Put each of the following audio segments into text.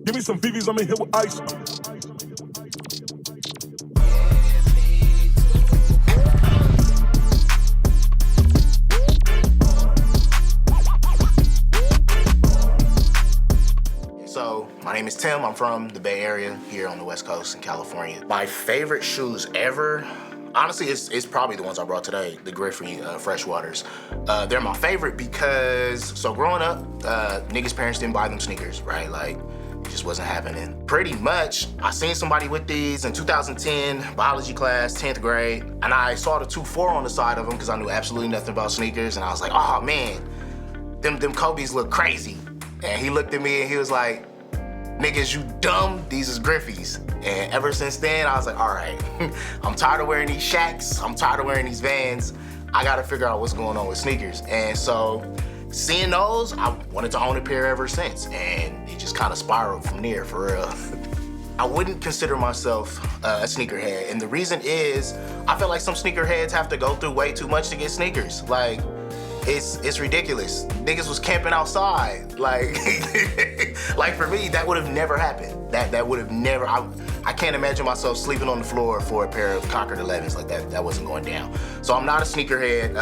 Give me some BBs, I'm in here with ice. So, my name is Tim. I'm from the Bay Area here on the West Coast in California. My favorite shoes ever, honestly, it's probably the ones I brought today, the Griffey Freshwaters. They're my favorite because, so growing up, niggas' parents didn't buy them sneakers, right? Like, it just wasn't happening. Pretty much, I seen somebody with these in 2010, biology class, 10th grade, and I saw the 2.4 on the side of them because I knew absolutely nothing about sneakers, and I was like, oh man, them Kobe's look crazy. And he looked at me and he was like, niggas, you dumb, these is Griffey's. And ever since then, I was like, all right, I'm tired of wearing these Shaqs, I'm tired of wearing these Vans, I gotta figure out what's going on with sneakers. And so, seeing those, I wanted to own a pair ever since, and it just kind of spiraled from there, for real. I wouldn't consider myself a sneakerhead, and the reason is, I feel like some sneakerheads have to go through way too much to get sneakers. Like, it's ridiculous. Niggas was camping outside. Like, like for me, that would have never happened. That would have never, I can't imagine myself sleeping on the floor for a pair of Concord 11s. Like that wasn't going down. So I'm not a sneakerhead.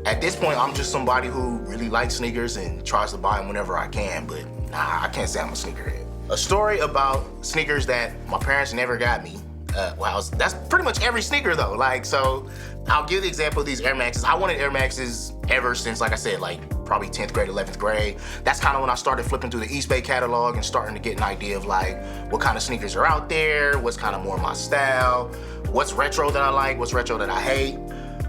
At this point, I'm just somebody who really likes sneakers and tries to buy them whenever I can, but nah, I can't say I'm a sneakerhead. A story about sneakers that my parents never got me. Wow, that's pretty much every sneaker though. Like, so I'll give the example of these Air Maxes. I wanted Air Maxes ever since, like I said, like probably 10th grade, 11th grade. That's kind of when I started flipping through the East Bay catalog and starting to get an idea of like what kind of sneakers are out there, what's kind of more my style, what's retro that I like, what's retro that I hate.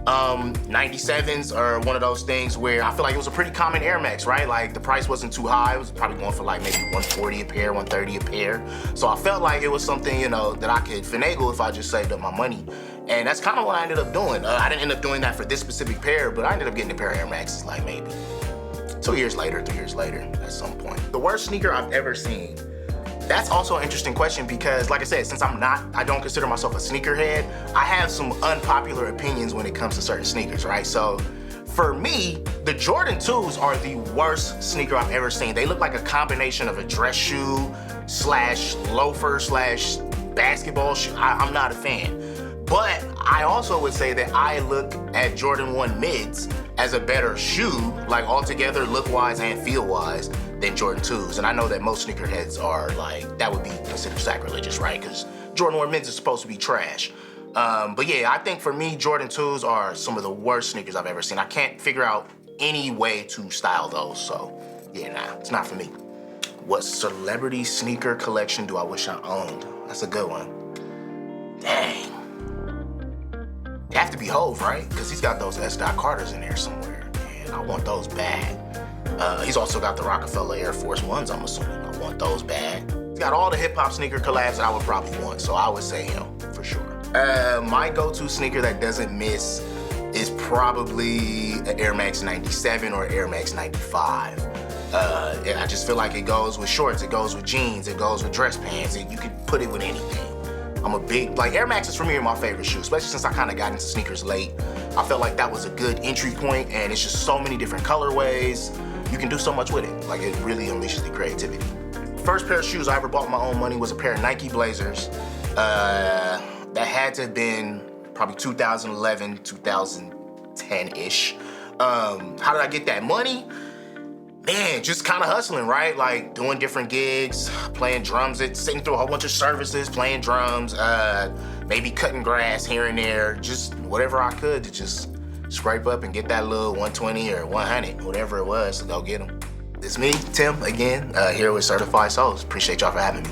97s are one of those things where I feel like it was a pretty common Air Max, right? Like the price wasn't too high. It was probably going for like maybe 140 a pair, 130 a pair. So I felt like it was something, you know, that I could finagle if I just saved up my money. And that's kind of what I ended up doing. I didn't end up doing that for this specific pair, but I ended up getting a pair of Air Maxes like maybe 2 years later, 3 years later at some point. The worst sneaker I've ever seen. That's also an interesting question because, like I said, since I don't consider myself a sneakerhead, I have some unpopular opinions when it comes to certain sneakers, right? So for me, the Jordan 2s are the worst sneaker I've ever seen. They look like a combination of a dress shoe slash loafer slash basketball shoe. I'm not a fan. But I also would say that I look at Jordan 1 mids as a better shoe, like altogether look-wise and feel-wise, than Jordan 2s. And I know that most sneakerheads are like, that would be considered sacrilegious, right? Because Jordan 1 mids is supposed to be trash. But yeah, I think for me, Jordan 2s are some of the worst sneakers I've ever seen. I can't figure out any way to style those, so yeah, nah, it's not for me. What celebrity sneaker collection do I wish I owned? That's a good one. Dang. It have to be Hove, right? Because he's got those S. Carters in there somewhere, and I want those bad. He's also got the Rockefeller Air Force Ones, I'm assuming. I want those bad. He's got all the hip-hop sneaker collabs that I would probably want, so I would say him, for sure. My go-to sneaker that doesn't miss is probably an Air Max 97 or Air Max 95. I just feel like it goes with shorts, it goes with jeans, it goes with dress pants, and you could put it with anything. I'm a big, like Air Maxes for me are my favorite shoes, especially since I kind of got into sneakers late. I felt like that was a good entry point, and it's just so many different colorways. You can do so much with it. Like, it really unleashes the creativity. First pair of shoes I ever bought with my own money was a pair of Nike Blazers. That had to have been probably 2011, 2010-ish. How did I get that money? Man, just kind of hustling, right? Like doing different gigs, playing drums, sitting through a whole bunch of services, playing drums, maybe cutting grass here and there, just whatever I could to just scrape up and get that little 120 or 100, whatever it was, to go get them. It's me, Tim, again, here with Certified Souls. Appreciate y'all for having me.